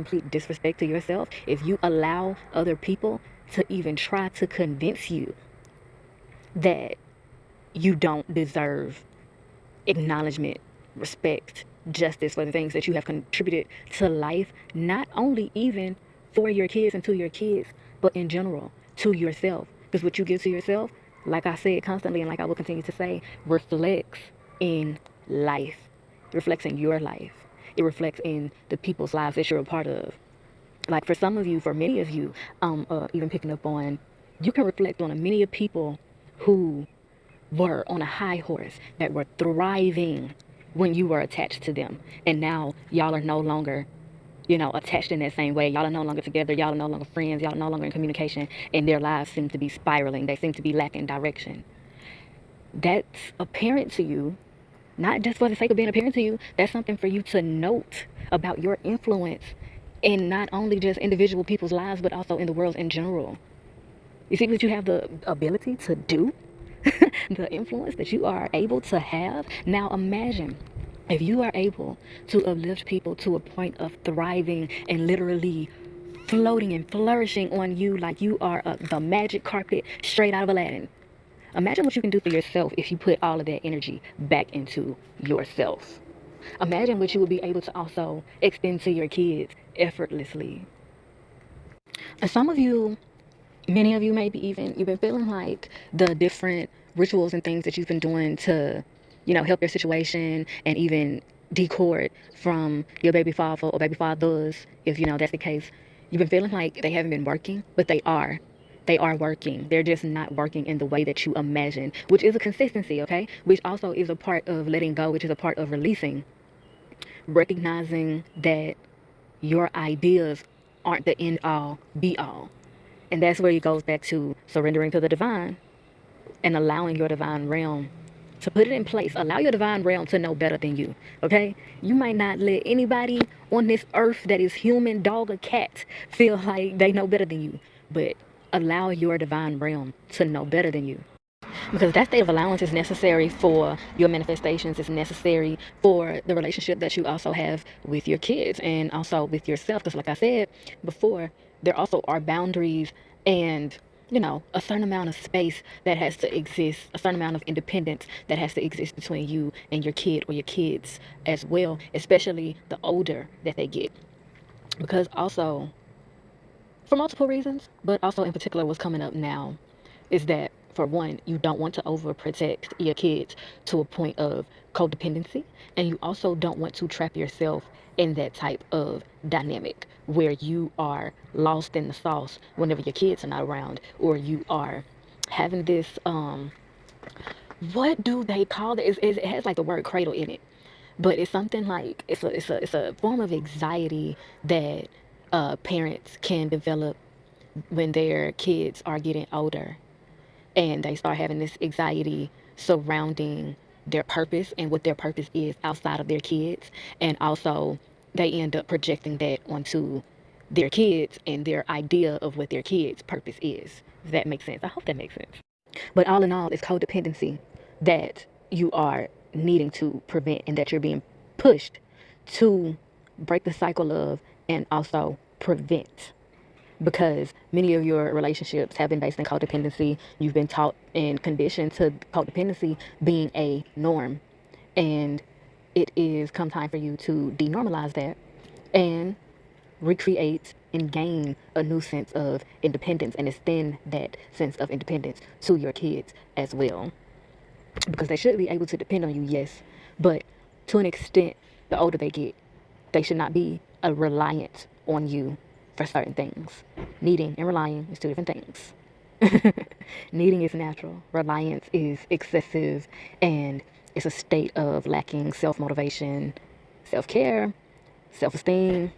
complete disrespect to yourself if you allow other people to even try to convince you that you don't deserve acknowledgement, respect, justice for the things that you have contributed to life, not only even for your kids and to your kids, but in general to yourself. Because what you give to yourself, like I said constantly and like I will continue to say, reflects in life. It reflects in your life. It reflects in the people's lives that you're a part of. Like for some of you, for many of you, even picking up on, you can reflect on many of people who were on a high horse, that were thriving when you were attached to them. And now y'all are no longer, attached in that same way. Y'all are no longer together. Y'all are no longer friends. Y'all are no longer in communication. And their lives seem to be spiraling. They seem to be lacking direction. That's apparent to you, not just for the sake of being apparent to you. That's something for you to note about your influence in not only just individual people's lives, but also in the world in general. You see what you have the ability to do? The influence that you are able to have. Now imagine if you are able to uplift people to a point of thriving and literally floating and flourishing on you like you are the magic carpet straight out of Aladdin. Imagine what you can do for yourself if you put all of that energy back into yourself. Imagine what you would be able to also extend to your kids effortlessly. And some of you, many of you, maybe even you've been feeling like the different rituals and things that you've been doing to, help your situation and even decord from your baby father or baby fathers, if that's the case. You've been feeling like they haven't been working, but they are. They are working. They're just not working in the way that you imagine, which is a consistency, okay? Which also is a part of letting go, which is a part of releasing. Recognizing that your ideas aren't the end all, be all. And that's where it goes back to surrendering to the divine and allowing your divine realm to put it in place. Allow your divine realm to know better than you, okay? You might not let anybody on this earth that is human, dog, or cat feel like they know better than you. But allow your divine realm to know better than you. Because that state of allowance is necessary for your manifestations. It's necessary for the relationship that you also have with your kids and also with yourself. Because like I said before, there also are boundaries and, a certain amount of space that has to exist, a certain amount of independence that has to exist between you and your kid or your kids as well, especially the older that they get. Because also, for multiple reasons, but also in particular what's coming up now is that, for one, you don't want to overprotect your kids to a point of codependency, and you also don't want to trap yourself in that type of dynamic where you are lost in the sauce whenever your kids are not around, or you are having this what do they call it? It has like the word cradle in it, but it's something like it's a form of anxiety that parents can develop when their kids are getting older, and they start having this anxiety surrounding their purpose and what their purpose is outside of their kids. And also they end up projecting that onto their kids and their idea of what their kids' purpose is. If that makes sense. I hope that makes sense. But all in all, it's codependency that you are needing to prevent and that you're being pushed to break the cycle of and also prevent. Because many of your relationships have been based in codependency. You've been taught and conditioned to codependency being a norm. And it is come time for you to denormalize that and recreate and gain a new sense of independence and extend that sense of independence to your kids as well. Because they should be able to depend on you, yes. But to an extent, the older they get, they should not be reliant on you for certain things. Needing and relying is two different things. Needing is natural. Reliance is excessive, and it's a state of lacking self-motivation, self-care, self-esteem,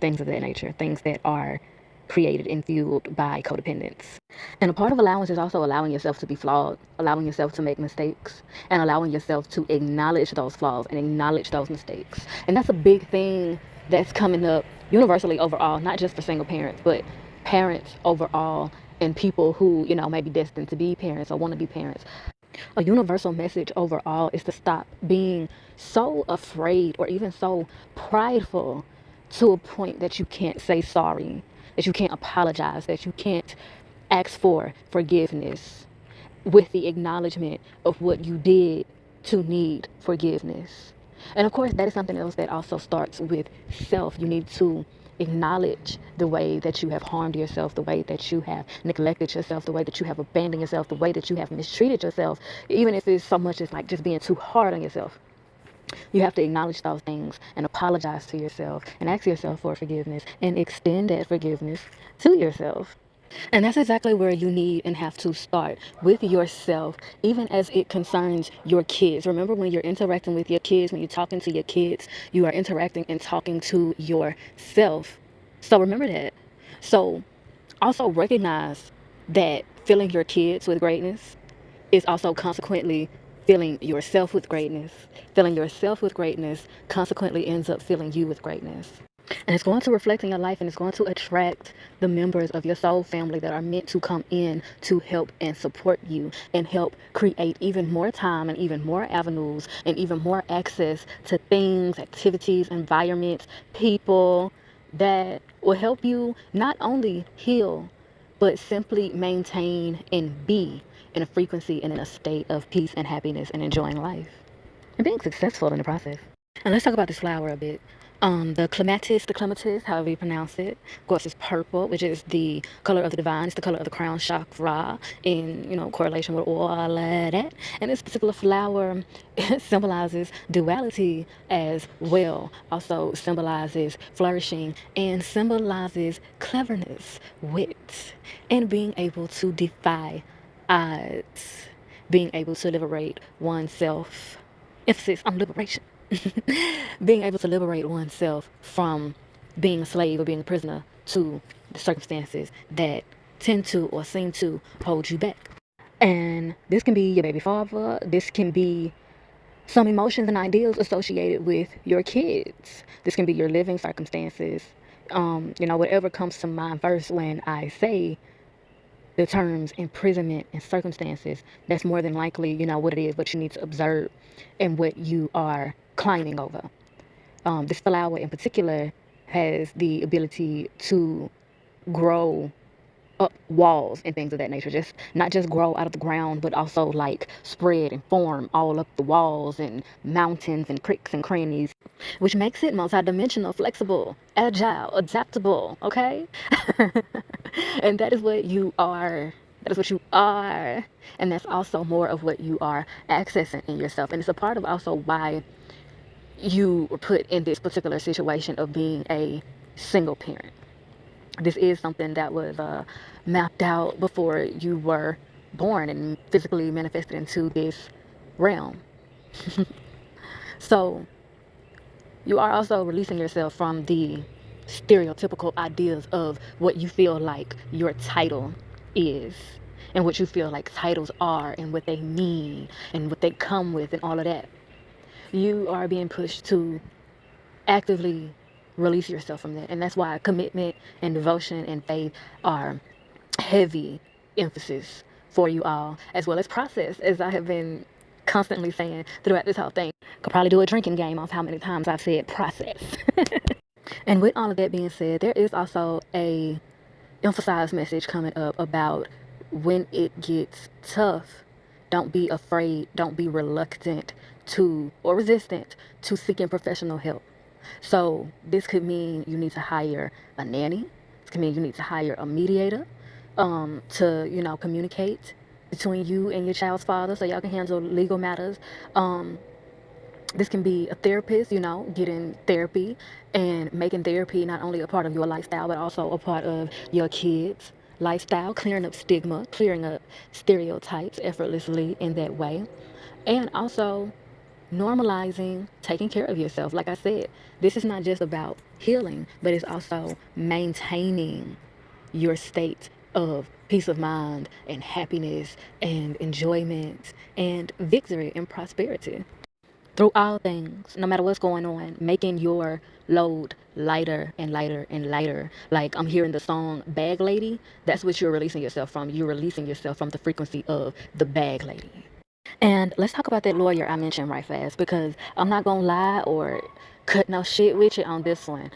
things of that nature. Things that are created and fueled by codependence. And a part of allowance is also allowing yourself to be flawed, allowing yourself to make mistakes, and allowing yourself to acknowledge those flaws and acknowledge those mistakes. And that's a big thing that's coming up universally overall, not just for single parents, but parents overall and people who, may be destined to be parents or want to be parents. A universal message overall is to stop being so afraid or even so prideful to a point that you can't say sorry, that you can't apologize, that you can't ask for forgiveness with the acknowledgement of what you did to need forgiveness. And of course, that is something else that also starts with self. You need to acknowledge the way that you have harmed yourself, the way that you have neglected yourself, the way that you have abandoned yourself, the way that you have mistreated yourself, even if it's so much as like just being too hard on yourself. You have to acknowledge those things and apologize to yourself and ask yourself for forgiveness and extend that forgiveness to yourself. And that's exactly where you need and have to start with yourself, even as it concerns your kids. Remember, when you're interacting with your kids, when you're talking to your kids, you are interacting and talking to yourself. So remember that. So also recognize that filling your kids with greatness is also consequently filling yourself with greatness. Filling yourself with greatness consequently ends up filling you with greatness. And it's going to reflect in your life, and it's going to attract the members of your soul family that are meant to come in to help and support you and help create even more time and even more avenues and even more access to things, activities, environments, people that will help you not only heal, but simply maintain and be in a frequency and in a state of peace and happiness and enjoying life and being successful in the process. And let's talk about this flower a bit. The clematis, however you pronounce it. Of course, it's purple, which is the color of the divine. It's the color of the crown chakra in, correlation with all of that. And this particular flower symbolizes duality as well. Also symbolizes flourishing and symbolizes cleverness, wit, and being able to defy odds, being able to liberate oneself. Emphasis on liberation. Being able to liberate oneself from being a slave or being a prisoner to the circumstances that tend to or seem to hold you back. And this can be your baby father. This can be some emotions and ideals associated with your kids. This can be your living circumstances. Whatever comes to mind first when I say the terms imprisonment and circumstances, that's more than likely, what it is, what you need to observe and what you are climbing over. This flower in particular has the ability to grow up walls and things of that nature. Just not just grow out of the ground, but also like spread and form all up the walls and mountains and cricks and crannies, which makes it multidimensional, flexible, agile, adaptable. Okay. And that is what you are. That is what you are. And that's also more of what you are accessing in yourself. And it's a part of also why you were put in this particular situation of being a single parent. This is something that was mapped out before you were born and physically manifested into this realm. So you are also releasing yourself from the stereotypical ideas of what you feel like your title is and what you feel like titles are and what they mean and what they come with and all of that. You are being pushed to actively release yourself from that. And that's why commitment and devotion and faith are heavy emphasis for you all, as well as process, as I have been constantly saying throughout this whole thing. Could probably do a drinking game off how many times I've said process. And with all of that being said, there is also a emphasized message coming up about when it gets tough, don't be afraid, don't be reluctant to or resistant to seeking professional help. So this could mean you need to hire a nanny. This could mean you need to hire a mediator to, communicate between you and your child's father so y'all can handle legal matters. This can be a therapist, getting therapy and making therapy not only a part of your lifestyle, but also a part of your kids' lifestyle, clearing up stigma, clearing up stereotypes effortlessly in that way. And also normalizing taking care of yourself. Like I said, this is not just about healing, but it's also maintaining your state of peace of mind and happiness and enjoyment and victory and prosperity through all things, no matter what's going on, making your load lighter and lighter and lighter. Like I'm hearing the song Bag Lady. That's what you're releasing yourself from. You're releasing yourself from the frequency of the Bag Lady. And let's talk about that lawyer I mentioned right fast, because I'm not gonna lie or cut no shit with you on this one.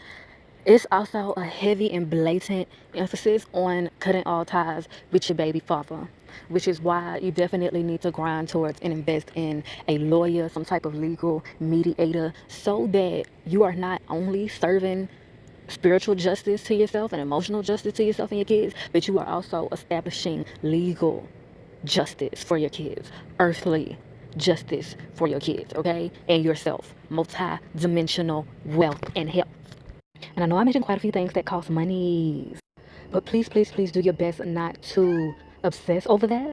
It's also a heavy and blatant emphasis on cutting all ties with your baby father, which is why you definitely need to grind towards and invest in a lawyer, some type of legal mediator, so that you are not only serving spiritual justice to yourself and emotional justice to yourself and your kids, but you are also establishing legal justice for your kids, earthly justice for your kids, okay? And yourself, multi-dimensional wealth and health. And I know I mentioned quite a few things that cost money, but please, please, please do your best not to obsess over that.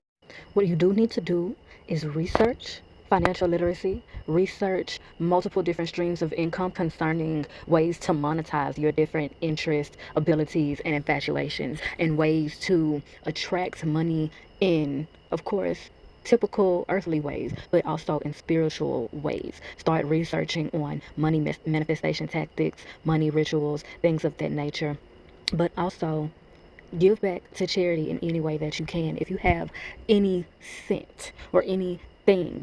What you do need to do is research financial literacy, research multiple different streams of income concerning ways to monetize your different interests, abilities, and infatuations, and ways to attract money in, of course, typical earthly ways, but also in spiritual ways. Start researching on money manifestation tactics, money rituals, things of that nature. But also give back to charity in any way that you can. If you have any cent or anything,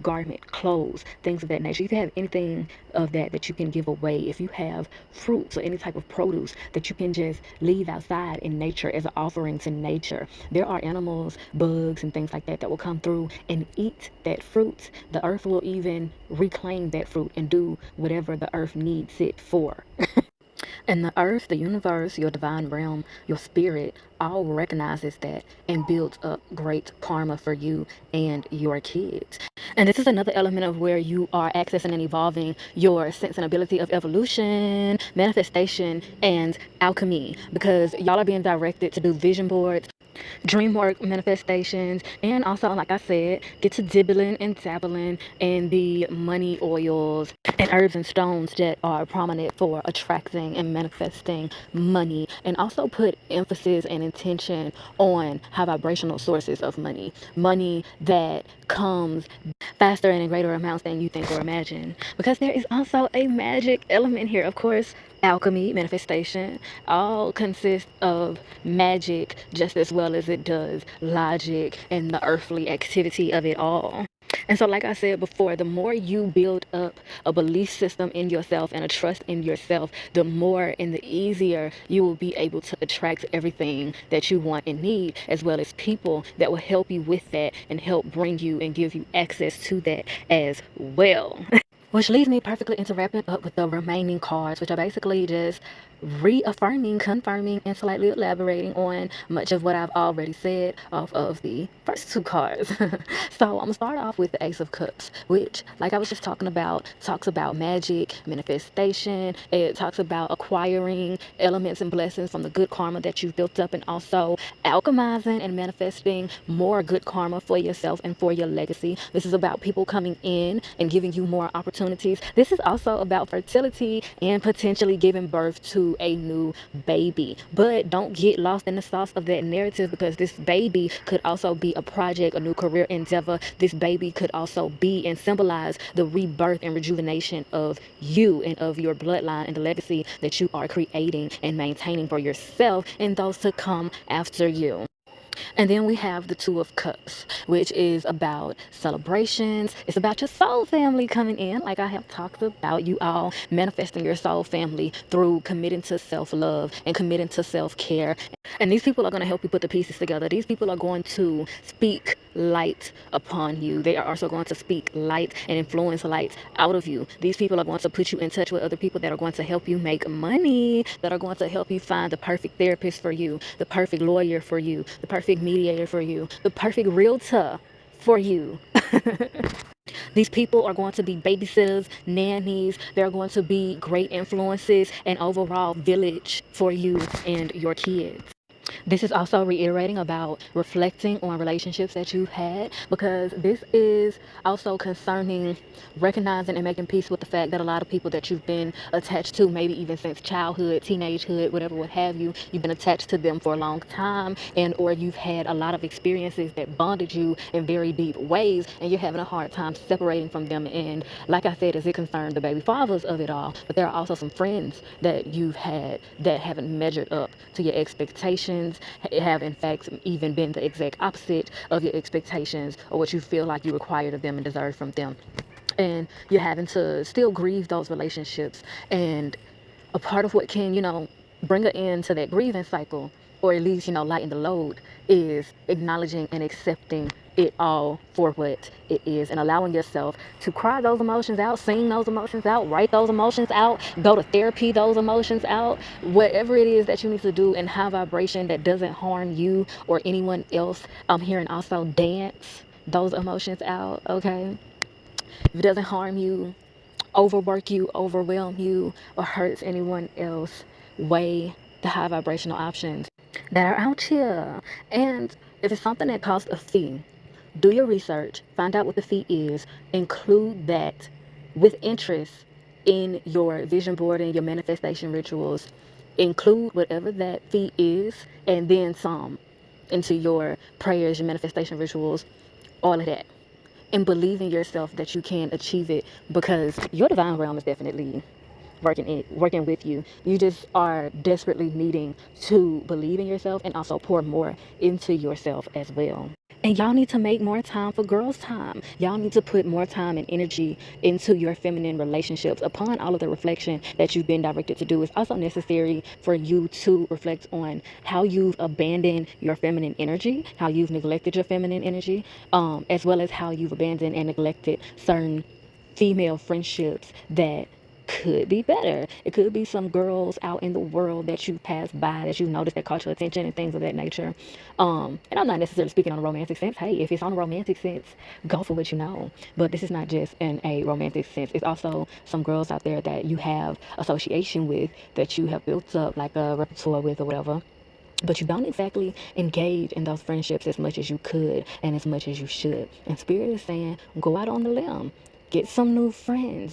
garment, clothes, things of that nature, if you have anything of that you can give away, if you have fruits or any type of produce that you can just leave outside in nature as an offering to nature, there are animals, bugs, and things like that that will come through and eat that fruit. The earth will even reclaim that fruit and do whatever the earth needs it for. And the earth, the universe, your divine realm, your spirit all recognizes that and builds up great karma for you and your kids. And this is another element of where you are accessing and evolving your sense and ability of evolution, manifestation, and alchemy, because y'all are being directed to do vision boards, dream work manifestations, and also, like I said, get to dibbling and dabbling in the money oils and herbs and stones that are prominent for attracting and manifesting money, and also put emphasis and intention on high vibrational sources of money that comes faster and in greater amounts than you think or imagine, because there is also a magic element here. Of course, alchemy, manifestation, all consist of magic just as well as it does logic and the earthly activity of it all. And so, like I said before, the more you build up a belief system in yourself and a trust in yourself, the more and the easier you will be able to attract everything that you want and need, as well as people that will help you with that and help bring you and give you access to that as well. Which leads me perfectly into wrapping up with the remaining cards, which are basically just reaffirming, confirming, and slightly elaborating on much of what I've already said off of the first two cards. So I'm gonna start off with the Ace of Cups, which, like I was just talking about, talks about magic, manifestation. It talks about acquiring elements and blessings from the good karma that you've built up, and also alchemizing and manifesting more good karma for yourself and for your legacy. This is about people coming in and giving you more opportunities. This is also about fertility and potentially giving birth to a new baby. But don't get lost in the sauce of that narrative, because this baby could also be a project, a new career endeavor. This baby could also be and symbolize the rebirth and rejuvenation of you and of your bloodline and the legacy that you are creating and maintaining for yourself and those to come after you. And then we have the Two of Cups, which is about celebrations. It's about your soul family coming in, like I have talked about, you all manifesting your soul family through committing to self-love and committing to self-care. And these people are going to help you put the pieces together. These people are going to speak light upon you. They are also going to speak light and influence light out of you. These people are going to put you in touch with other people that are going to help you make money, that are going to help you find the perfect therapist for you, the perfect lawyer for you, the perfect mediator for you, the perfect realtor for you. These people are going to be babysitters, nannies. They're going to be great influences and overall village for you and your kids. This is also reiterating about reflecting on relationships that you've had, because this is also concerning recognizing and making peace with the fact that a lot of people that you've been attached to, maybe even since childhood, teenagehood, whatever, what have you, you've been attached to them for a long time, and or you've had a lot of experiences that bonded you in very deep ways, and you're having a hard time separating from them. And like I said, as it concerns the baby fathers of it all, but there are also some friends that you've had that haven't measured up to your expectations, have in fact even been the exact opposite of your expectations or what you feel like you required of them and deserve from them. And you're having to still grieve those relationships. And a part of what can, bring an end to that grieving cycle, or at least, lighten the load, is acknowledging and accepting it all for what it is, and allowing yourself to cry those emotions out, sing those emotions out, write those emotions out, go to therapy those emotions out, whatever it is that you need to do in high vibration that doesn't harm you or anyone else. I'm hearing also dance those emotions out, okay? If it doesn't harm you, overwork you, overwhelm you, or hurts anyone else, weigh the high vibrational options that are out here. And if it's something that costs a fee, do your research, find out what the fee is, include that with interest in your vision board and your manifestation rituals. Include whatever that fee is, and then some into your prayers, your manifestation rituals, all of that. And believe in yourself that you can achieve it, because your divine realm is definitely working with you. You just are desperately needing to believe in yourself and also pour more into yourself as well. And y'all need to make more time for girls' time. Y'all need to put more time and energy into your feminine relationships. Upon all of the reflection that you've been directed to do, it's also necessary for you to reflect on how you've abandoned your feminine energy, how you've neglected your feminine energy, as well as how you've abandoned and neglected certain female friendships that could be better. It could be some girls out in the world that you passed by, that you noticed, that caught your attention, and things of that nature. And I'm not necessarily speaking on a romantic sense. Hey, if it's on a romantic sense, go for what you know. But this is not just in a romantic sense. It's also some girls out there that you have association with, that you have built up like a repertoire with or whatever. But you don't exactly engage in those friendships as much as you could and as much as you should. And Spirit is saying, go out on the limb. Get some new friends,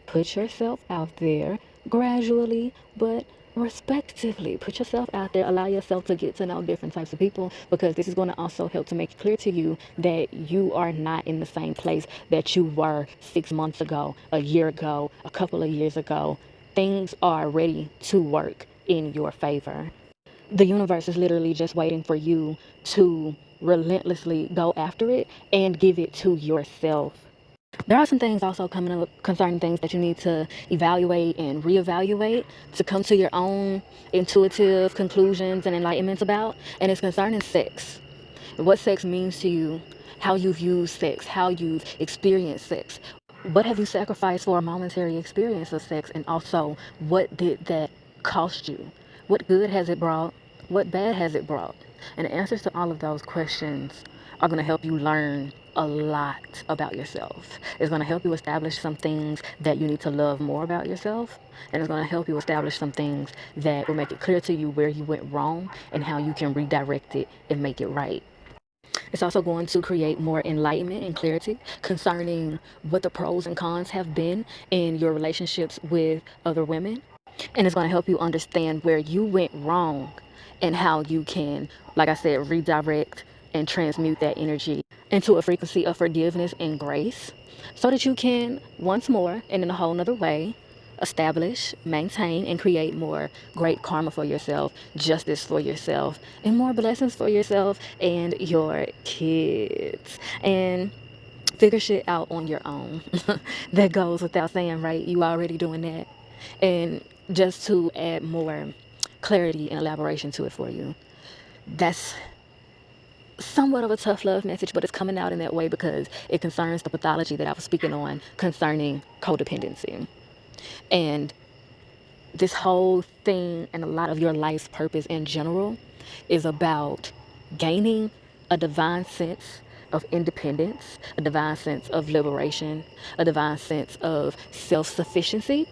Put yourself out there gradually, but respectively. Put yourself out there. Allow yourself to get to know different types of people, because this is going to also help to make it clear to you that you are not in the same place that you were 6 months ago, a year ago, a couple of years ago. Things are ready to work in your favor. The universe is literally just waiting for you to relentlessly go after it and give it to yourself. There are some things also coming up concerning things that you need to evaluate and reevaluate to come to your own intuitive conclusions and enlightenments about, and it's concerning sex. What sex means to you, how you've used sex, how you've experienced sex. What have you sacrificed for a momentary experience of sex, and also what did that cost you? What good has it brought? What bad has it brought? And the answers to all of those questions are going to help you learn a lot about yourself. It's going to help you establish some things that you need to love more about yourself. And it's going to help you establish some things that will make it clear to you where you went wrong and how you can redirect it and make it right. It's also going to create more enlightenment and clarity concerning what the pros and cons have been in your relationships with other women. And it's going to help you understand where you went wrong and how you can, like I said, redirect and transmute that energy into a frequency of forgiveness and grace, so that you can once more, and in a whole nother way, establish, maintain, and create more great karma for yourself, justice for yourself, and more blessings for yourself and your kids. And figure shit out on your own. That goes without saying, right? You already doing that. And just to add more clarity and elaboration to it for you, that's somewhat of a tough love message, but it's coming out in that way because it concerns the pathology that I was speaking on concerning codependency. And this whole thing, and a lot of your life's purpose in general, is about gaining a divine sense of independence, a divine sense of liberation, a divine sense of self-sufficiency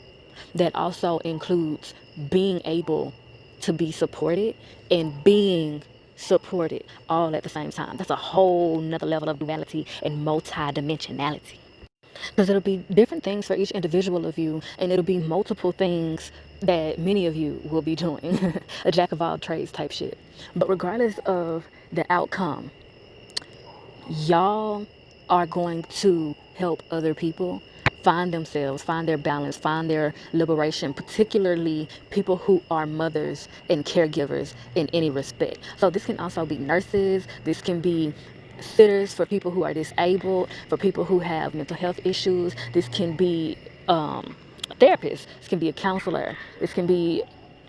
that also includes being able to be supported and being supported all at the same time. That's a whole nother level of duality and multi-dimensionality. Because it'll be different things for each individual of you, and it'll be multiple things that many of you will be doing. A jack of all trades type shit. But regardless of the outcome, y'all are going to help other people find themselves, find their balance, find their liberation, particularly people who are mothers and caregivers in any respect. So this can also be nurses, this can be sitters for people who are disabled, for people who have mental health issues, this can be a therapist, this can be a counselor, this can be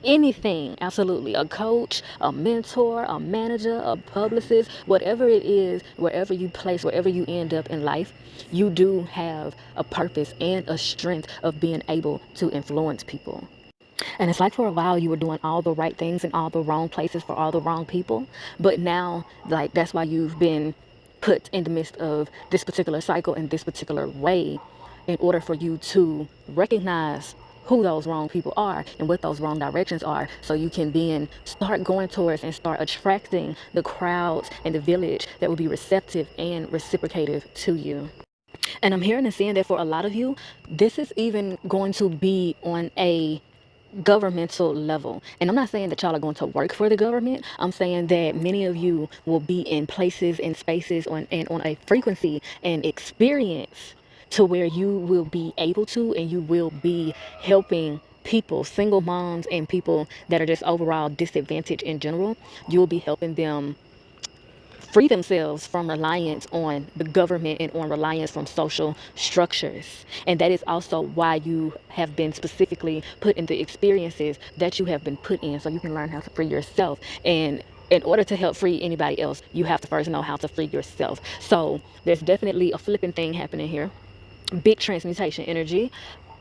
anything, absolutely. A coach, a mentor, a manager, a publicist, whatever it is, wherever you place, wherever you end up in life, you do have a purpose and a strength of being able to influence people. And it's like for a while you were doing all the right things in all the wrong places for all the wrong people. But now, like, that's why you've been put in the midst of this particular cycle in this particular way, in order for you to recognize who those wrong people are and what those wrong directions are, so you can then start going towards and start attracting the crowds and the village that will be receptive and reciprocative to you. And I'm hearing and seeing that for a lot of you, this is even going to be on a governmental level. And I'm not saying that y'all are going to work for the government. I'm saying that many of you will be in places and spaces and on a frequency and experience to where you will be able to, and you will be helping people, single moms and people that are just overall disadvantaged in general. You'll be helping them free themselves from reliance on the government and on reliance from social structures. And that is also why you have been specifically put in the experiences that you have been put in, so you can learn how to free yourself. And in order to help free anybody else, you have to first know how to free yourself. So there's definitely a flipping thing happening here. Big transmutation energy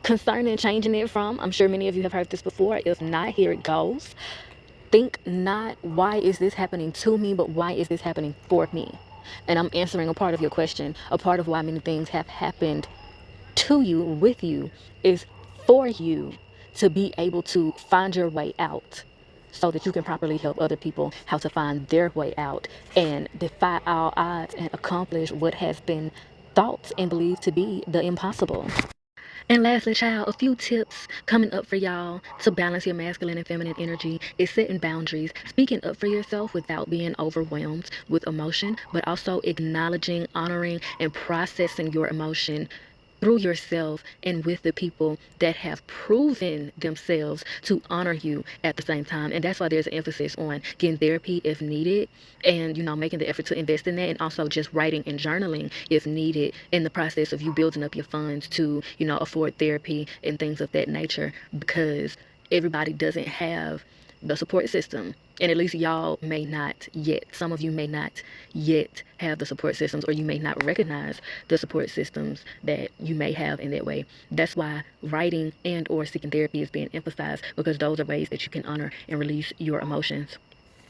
concerning changing it from, I'm sure many of you have heard this before. If not, here it goes. Think not, why is this happening to me, but why is this happening for me? And I'm answering a part of your question. A part of why many things have happened to you, with you, is for you to be able to find your way out, so that you can properly help other people how to find their way out and defy all odds and accomplish what has been thought and believed to be the impossible. And lastly, child, a few tips coming up for y'all to balance your masculine and feminine energy is setting boundaries, speaking up for yourself without being overwhelmed with emotion, but also acknowledging, honoring, and processing your emotion through yourself and with the people that have proven themselves to honor you at the same time. And that's why there's an emphasis on getting therapy if needed, and making the effort to invest in that, and also just writing and journaling if needed in the process of you building up your funds to afford therapy and things of that nature, because everybody doesn't have the support system. And at least y'all may not yet. Some of you may not yet have the support systems, or you may not recognize the support systems that you may have in that way. That's why writing and or seeking therapy is being emphasized, because those are ways that you can honor and release your emotions.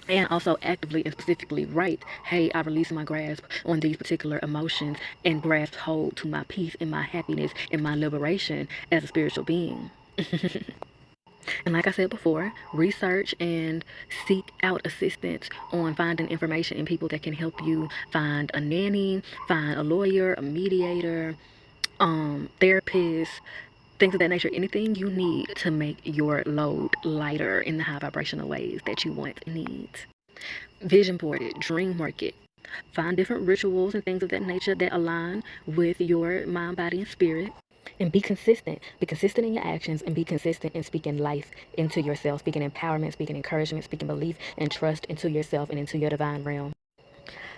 And also actively and specifically write, hey, I release my grasp on these particular emotions and grasp hold to my peace and my happiness and my liberation as a spiritual being. And like I said before, research and seek out assistance on finding information and people that can help you find a nanny, find a lawyer, a mediator, therapist, things of that nature. Anything you need to make your load lighter in the high vibrational ways that you want and need. Vision board it, dream work it. Find different rituals and things of that nature that align with your mind, body, and spirit. And be consistent. Be consistent in your actions, and be consistent in speaking life into yourself, speaking empowerment, speaking encouragement, speaking belief and trust into yourself and into your divine realm.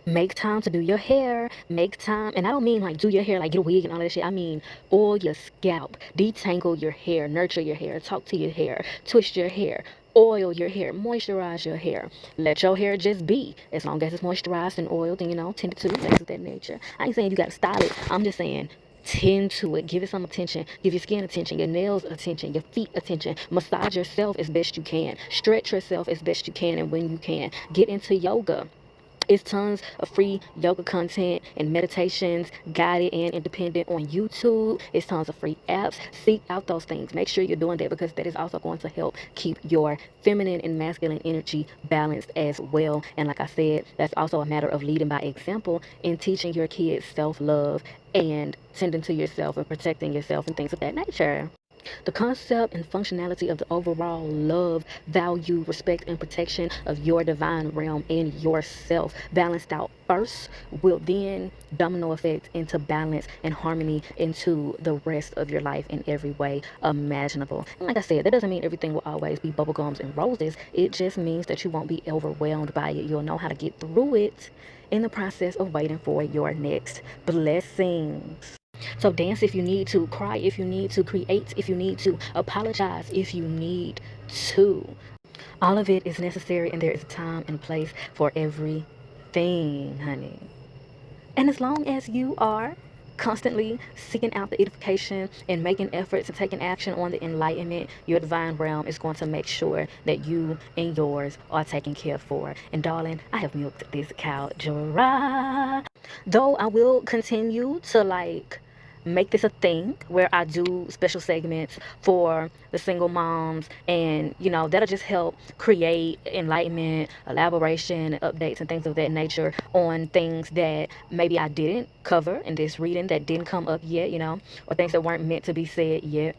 Make time to do your hair. Make time, and I don't mean like do your hair, like get a wig and all that shit. I mean oil your scalp, detangle your hair, nurture your hair, talk to your hair, twist your hair, oil your hair, moisturize your hair. Let your hair just be. As long as it's moisturized and oiled and tended to, things of that nature. I ain't saying you gotta style it. I'm just saying tend to it. Give it some attention. Give your skin attention, your nails attention, your feet attention. Massage yourself as best you can. Stretch yourself as best you can and when you can. Get into yoga. It's tons of free yoga content and meditations, guided and independent, on YouTube. It's tons of free apps. Seek out those things. Make sure you're doing that, because that is also going to help keep your feminine and masculine energy balanced as well. And like I said, that's also a matter of leading by example and teaching your kids self-love and tending to yourself and protecting yourself and things of that nature. The concept and functionality of the overall love, value, respect, and protection of your divine realm and yourself balanced out first will then domino effect into balance and harmony into the rest of your life in every way imaginable. And like I said, that doesn't mean everything will always be bubblegums and roses. It just means that you won't be overwhelmed by it. You'll know how to get through it in the process of waiting for your next blessings. So dance if you need to, cry if you need to, create if you need to, apologize if you need to. All of it is necessary, and there is a time and place for everything, honey. And as long as you are constantly seeking out the edification and making efforts and taking action on the enlightenment, your divine realm is going to make sure that you and yours are taken care for. And darling, I have milked this cow dry. Though I will continue to make this a thing where I do special segments for the single moms, and that'll just help create enlightenment, elaboration, updates, and things of that nature on things that maybe I didn't cover in this reading, that didn't come up yet, or things that weren't meant to be said yet.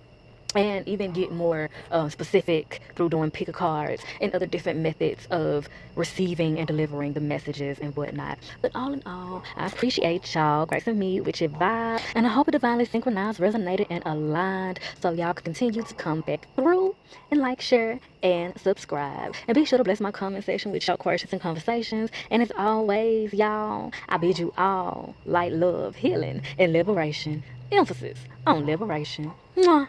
And even get more specific through doing pick a cards and other different methods of receiving and delivering the messages and whatnot. But all in all, I appreciate y'all gracing me with your vibe, and I hope it divinely synchronized, resonated, and aligned, so y'all can continue to come back through and like, share, and subscribe. And be sure to bless my comment section with your questions and conversations. And as always, y'all, I bid you all light, love, healing, and liberation. Emphasis on liberation. Mwah.